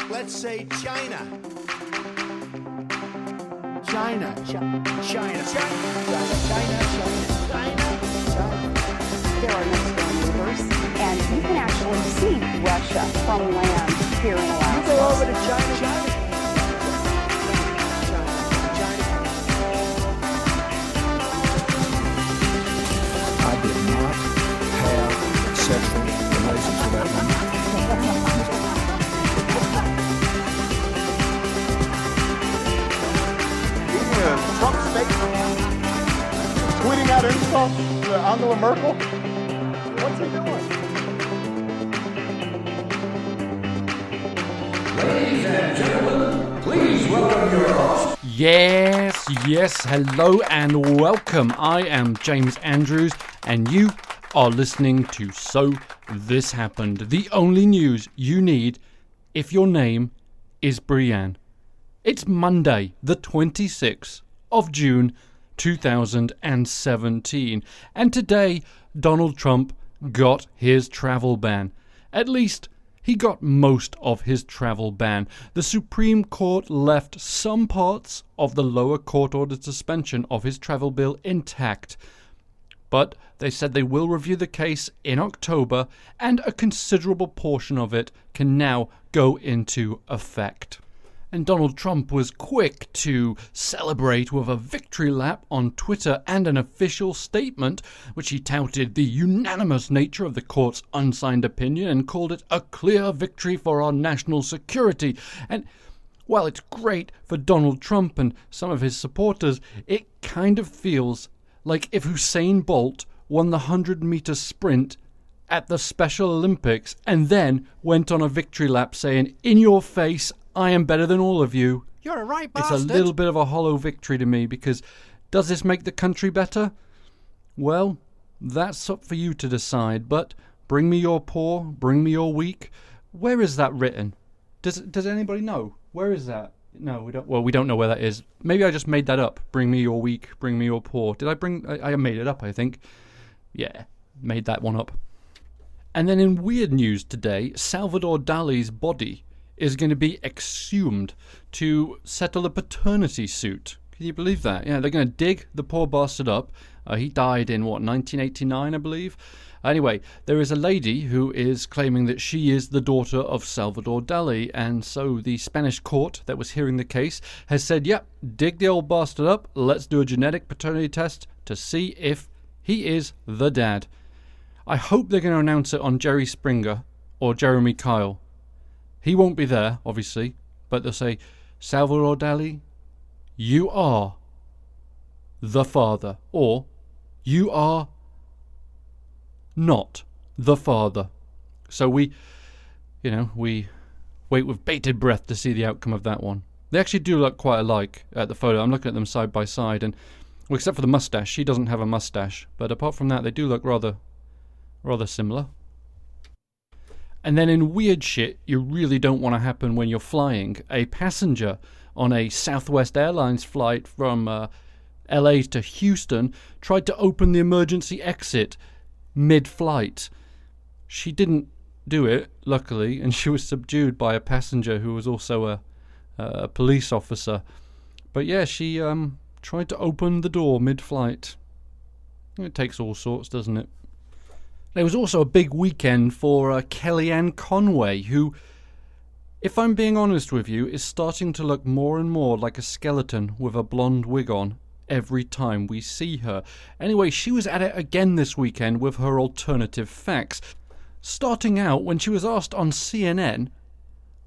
Let's say China. China. China. China. There are next door neighbors, and you can actually see Russia from land here in Alaska. You go over to China. I did not have sexual relations with that woman. Trump statement, tweeting out insults to Angela Merkel. What's he doing? Ladies and gentlemen, please welcome your host. Yes, hello and welcome. I am James Andrews and you are listening to So This Happened, the only news you need if your name is Brienne. It's Monday, the 26th of June 2017, and today Donald Trump got his travel ban. At least he got most of his travel ban. The Supreme Court left some parts of the lower court ordered suspension of his travel bill intact, but they said they will review the case in October, and a considerable portion of it can now go into effect. And Donald Trump was quick to celebrate with a victory lap on Twitter and an official statement, which he touted the unanimous nature of the court's unsigned opinion and called it a clear victory for our national security. And while it's great for Donald Trump and some of his supporters, it kind of feels like if Usain Bolt won the 100-meter sprint at the Special Olympics and then went on a victory lap saying, "In your face, I am better than all of you." You're a right bastard. It's a little bit of a hollow victory to me, because does this make the country better? Well, that's up for you to decide, but bring me your poor, bring me your weak. Where is that written? Does anybody know? Where is that? No, we don't. Well, we don't know where that is. Maybe I just made that up. Bring me your weak, bring me your poor. Did I made it up, I think. Yeah, made that one up. And then in weird news today, Salvador Dali's body is going to be exhumed to settle a paternity suit. Can you believe that? Yeah, they're going to dig the poor bastard up. He died in, 1989, I believe? Anyway, there is a lady who is claiming that she is the daughter of Salvador Dali, and so the Spanish court that was hearing the case has said, yep, dig the old bastard up, let's do a genetic paternity test to see if he is the dad. I hope they're going to announce it on Jerry Springer or Jeremy Kyle. He won't be there, obviously, but they'll say, Salvador Dali, you are the father, or you are not the father. So we wait with bated breath to see the outcome of that one. They actually do look quite alike at the photo. I'm looking at them side by side, and well, except for the mustache, she doesn't have a mustache, but apart from that, they do look rather similar. And then in weird shit you really don't want to happen when you're flying, a passenger on a Southwest Airlines flight from LA to Houston tried to open the emergency exit mid-flight. She didn't do it, luckily, and she was subdued by a passenger who was also a police officer. But yeah, she tried to open the door mid-flight. It takes all sorts, doesn't it? There was also a big weekend for Kellyanne Conway, who, if I'm being honest with you, is starting to look more and more like a skeleton with a blonde wig on every time we see her. Anyway, she was at it again this weekend with her alternative facts, starting out when she was asked on CNN,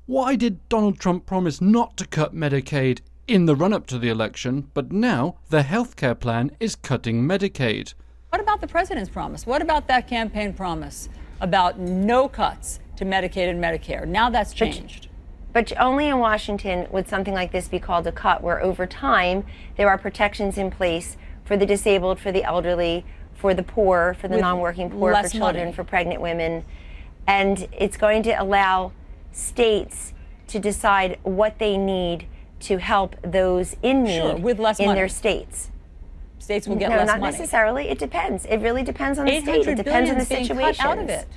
why did Donald Trump promise not to cut Medicaid in the run-up to the election, but now the healthcare plan is cutting Medicaid? What about the president's promise? What about that campaign promise about no cuts to Medicaid and Medicare? Now that's changed. But only in Washington would something like this be called a cut, where over time there are protections in place for the disabled, for the elderly, for the poor, for the non-working poor, for children, money. for pregnant women. And it's going to allow states to decide what they need to help those in need with less in money. their states. States will get less money. No, not necessarily. It depends. It really depends on the state. It depends on the situation. Out of it.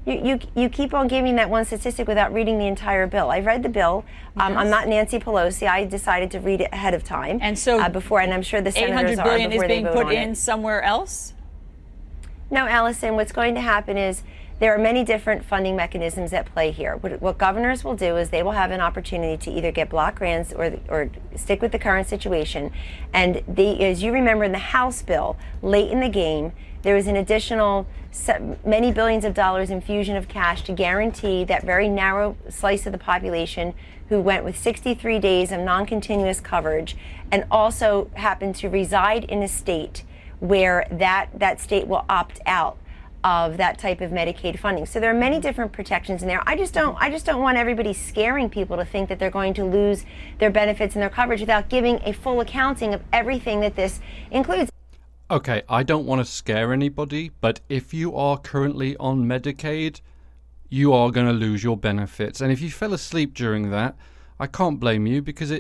You keep on giving that one statistic without reading the entire bill. I've read the bill. I'm not Nancy Pelosi. I decided to read it ahead of time. And so before, and I'm sure the senators $800 billion are before is being they vote put on in it. somewhere else? No, Allison, what's going to happen is there are many different funding mechanisms at play here. What governors will do is they will have an opportunity to either get block grants or stick with the current situation. And as you remember in the House bill, late in the game, there was an additional many billions of dollars infusion of cash to guarantee that very narrow slice of the population who went with 63 days of non-continuous coverage and also happened to reside in a state where that state will opt out of that type of Medicaid funding. So there are many different protections in there. I just don't want everybody scaring people to think that they're going to lose their benefits and their coverage without giving a full accounting of everything that this includes. Okay, I don't want to scare anybody, but if you are currently on Medicaid, you are going to lose your benefits. And if you fell asleep during that, I can't blame you, because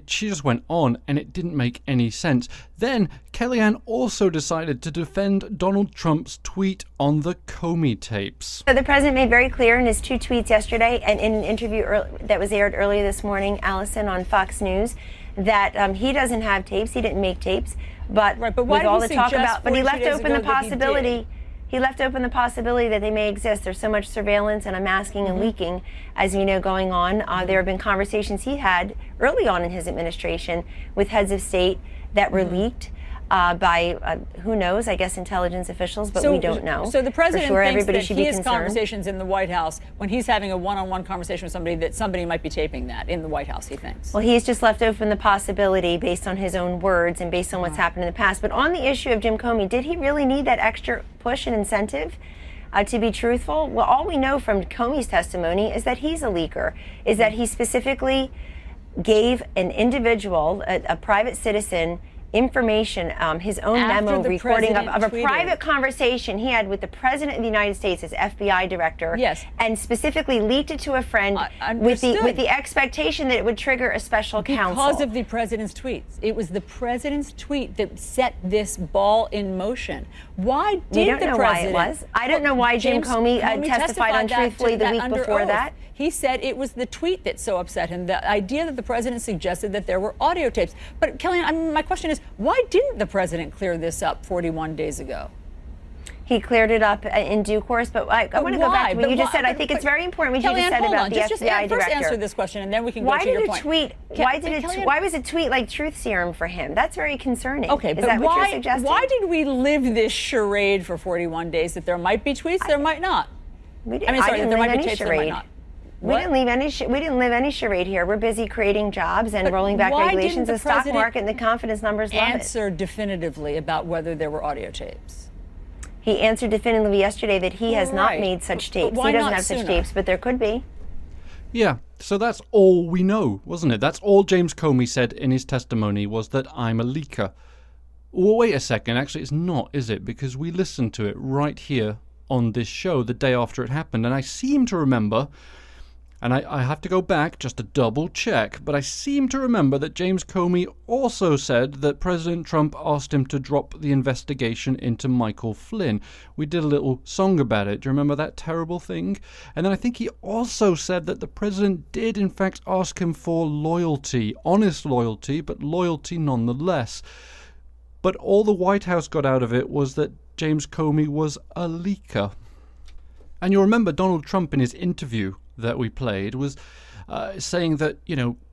she just went on and it didn't make any sense. Then Kellyanne also decided to defend Donald Trump's tweet on the Comey tapes. So the president made very clear in his 2 tweets yesterday and in an interview that was aired earlier this morning, Allison, on Fox News, that he doesn't have tapes. He didn't make tapes. But, right, but why with all did the he talk suggest about, but he 42 left days open ago the that he possibility. did? He left open the possibility that they may exist. There's so much surveillance and unmasking and leaking, as we know, going on. There have been conversations he had early on in his administration with heads of state that were leaked by, who knows, I guess intelligence officials, but we don't know. So the president For sure, thinks everybody that should be his concerned. conversations in the White House, when he's having a one-on-one conversation with somebody, that somebody might be taping that in the White House, he thinks. Well, he's just left open the possibility based on his own words and based on what's happened in the past. But on the issue of Jim Comey, did he really need that extra push and incentive to be truthful? Well, all we know from Comey's testimony is that he's a leaker, is that he specifically gave an individual, a private citizen, information, his own After memo the recording of a president tweeted. private conversation he had with the president of the United States, his FBI director, Yes. and specifically leaked it to a friend with Understood. the expectation that it would trigger a special counsel. Because of the president's tweets. It was the president's tweet that set this ball in motion. Why did We don't the know president? why it was. I don't know why Jim Comey testified untruthfully the week under before oath. that. He said it was the tweet that so upset him, the idea that the president suggested that there were audio tapes. But Kellyanne, my question is, why didn't the president clear this up 41 days ago? He cleared it up in due course, but I want to go back to what you just said. I think it's very important what you just said about the FBI director. First answer this question, and then we can Why go to your did a point. tweet? Why was a tweet like truth serum for him? That's very concerning. Okay, is but that what why, you're suggesting? why did we live this charade for 41 days that there might be tweets, there might not? We didn't, I mean, sorry, didn't there live might be any tapes, there might charade. not. We didn't leave any. We didn't live any charade here. We're busy creating jobs and But rolling back why regulations. didn't the The stock president market and the confidence numbers love it. Answer definitively about whether there were audio tapes. He answered definitively yesterday that he has not Right. made such But tapes. why He doesn't not have such sooner? tapes, but there could be. Yeah, so that's all we know, wasn't it? That's all James Comey said in his testimony, was that I'm a leaker. Well, wait a second. Actually, it's not, is it? Because we listened to it right here on this show the day after it happened. And I seem to remember, and I have to go back just to double check, but I seem to remember that James Comey also said that President Trump asked him to drop the investigation into Michael Flynn. We did a little song about it. Do you remember that terrible thing? And then I think he also said that the president did in fact ask him for loyalty, honest loyalty, but loyalty nonetheless. But all the White House got out of it was that James Comey was a leaker. And you'll remember Donald Trump in his interview that we played was saying that,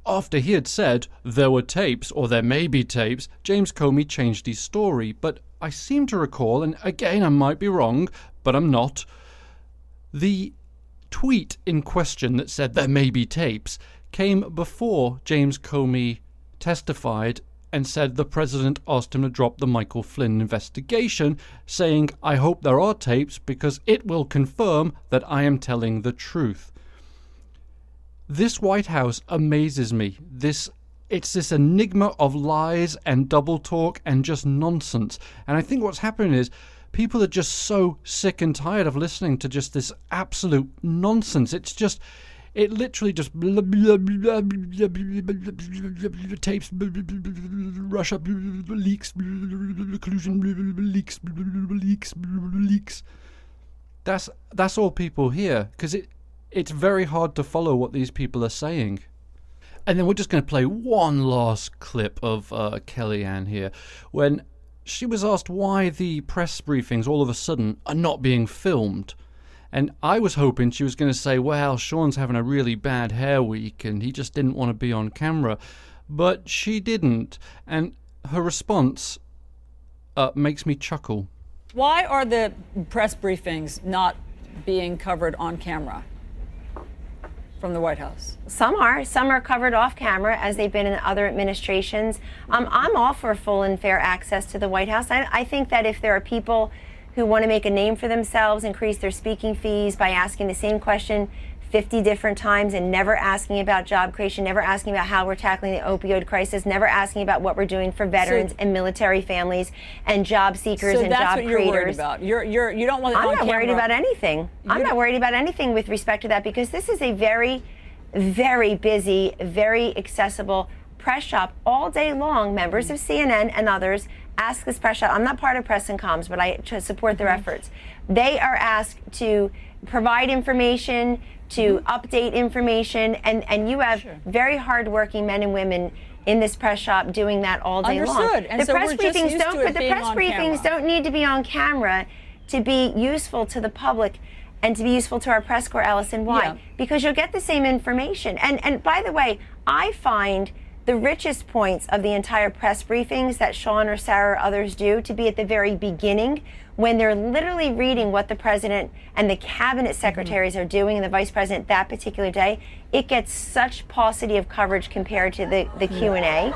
after he had said there were tapes, or there may be tapes, James Comey changed his story. But I seem to recall, and again I might be wrong, but I'm not, the tweet in question that said there may be tapes came before James Comey testified and said the president asked him to drop the Michael Flynn investigation, saying, I hope there are tapes because it will confirm that I am telling the truth. This White House amazes me. It's this enigma of lies and double talk and just nonsense. And I think what's happening is people are just so sick and tired of listening to just this absolute nonsense. It literally just tapes, Russia leaks, collusion leaks. That's all people hear, because it's very hard to follow what these people are saying. And then we're just going to play one last clip of Kellyanne here, when she was asked why the press briefings all of a sudden are not being filmed. And I was hoping she was going to say, well, Sean's having a really bad hair week and he just didn't want to be on camera. But she didn't. And her response makes me chuckle. Why are the press briefings not being covered on camera from the White House? Some are covered off camera, as they've been in other administrations. I'm all for full and fair access to the White House. I think that if there are people who want to make a name for themselves, increase their speaking fees by asking the same question 50 different times and never asking about job creation, never asking about how we're tackling the opioid crisis, never asking about what we're doing for veterans and military families and job seekers and job creators. So that's what you're worried about. You don't want it on camera. I'm not worried about anything. I'm not worried about anything with respect to that, because this is a very, very busy, very accessible press shop all day long. Members of CNN and others ask this press shop. I'm not part of Press and Comms, but I support their efforts. They are asked to provide information, to update information, and you have very hardworking men and women in this press shop doing that all day long. Understood. And the so press we're just used to it being on camera. Don't need to be on camera to be useful to the public and to be useful to our press corps, Allison. Why? Yeah. Because you'll get the same information. And by the way, I find the richest points of the entire press briefings that Sean or Sarah or others do to be at the very beginning, when they're literally reading what the president and the cabinet secretaries are doing and the vice president that particular day. It gets such paucity of coverage compared to the Q&A.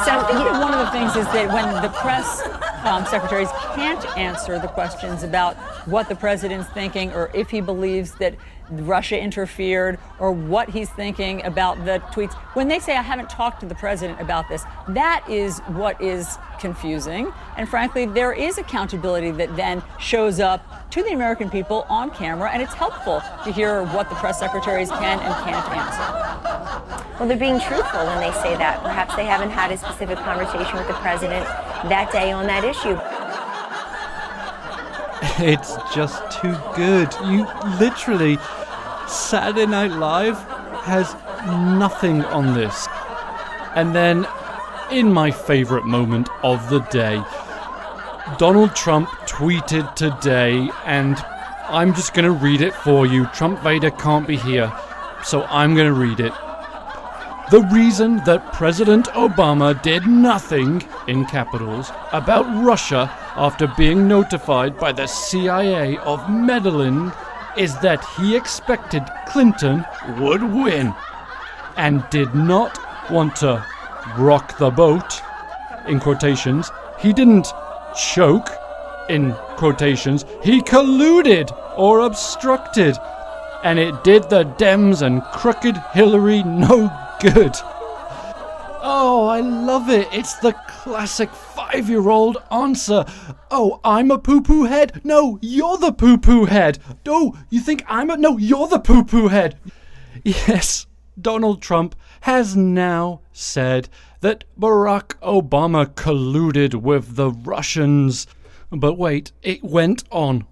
So I think that one of the things is that when the press secretaries can't answer the questions about what the president's thinking, or if he believes that Russia interfered, or what he's thinking about the tweets, when they say, I haven't talked to the president about this, that is what is confusing. And frankly, there is accountability that then shows up to the American people on camera, and it's helpful to hear what the press secretaries can and can't answer. Well, they're being truthful when they say that. Perhaps they haven't had a specific conversation with the president that day on that issue. It's just too good. You literally, Saturday Night Live has nothing on this. And then, in my favorite moment of the day, Donald Trump tweeted today, and I'm just going to read it for you. Trump Vader can't be here, so I'm going to read it. The reason that President Obama did nothing, in capitals, about Russia after being notified by the CIA of meddling is that he expected Clinton would win and did not want to rock the boat, in quotations. He didn't choke, in quotations. He colluded or obstructed, and it did the Dems and crooked Hillary no good. Oh, I love it. It's the classic 5-year-old answer. Oh, I'm a poo-poo head? No, you're the poo-poo head. Oh, you think No, you're the poo-poo head. Yes, Donald Trump has now said that Barack Obama colluded with the Russians. But wait, it went on.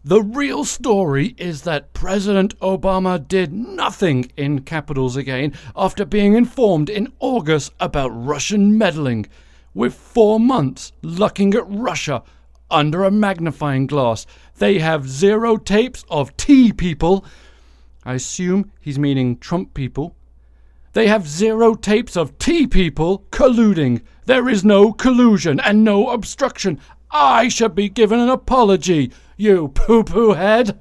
The real story is that President Obama did nothing, in capitals again, after being informed in August about Russian meddling, with 4 months looking at Russia under a magnifying glass. They have 0 tapes of T people. I assume he's meaning Trump people. They have 0 tapes of T people colluding. There is no collusion and no obstruction. I should be given an apology, you poo-poo head.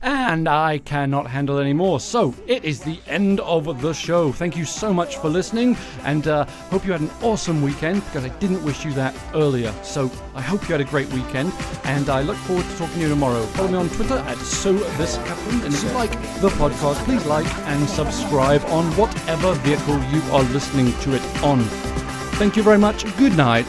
and I cannot handle it anymore. So it is the end of the show. Thank you so much for listening, and hope you had an awesome weekend, because I didn't wish you that earlier. So I hope you had a great weekend, and I look forward to talking to you tomorrow. Follow me on Twitter at SoThisHappened, and if you like the podcast, please like and subscribe on whatever vehicle you are listening to it on. Thank you very much. Good night.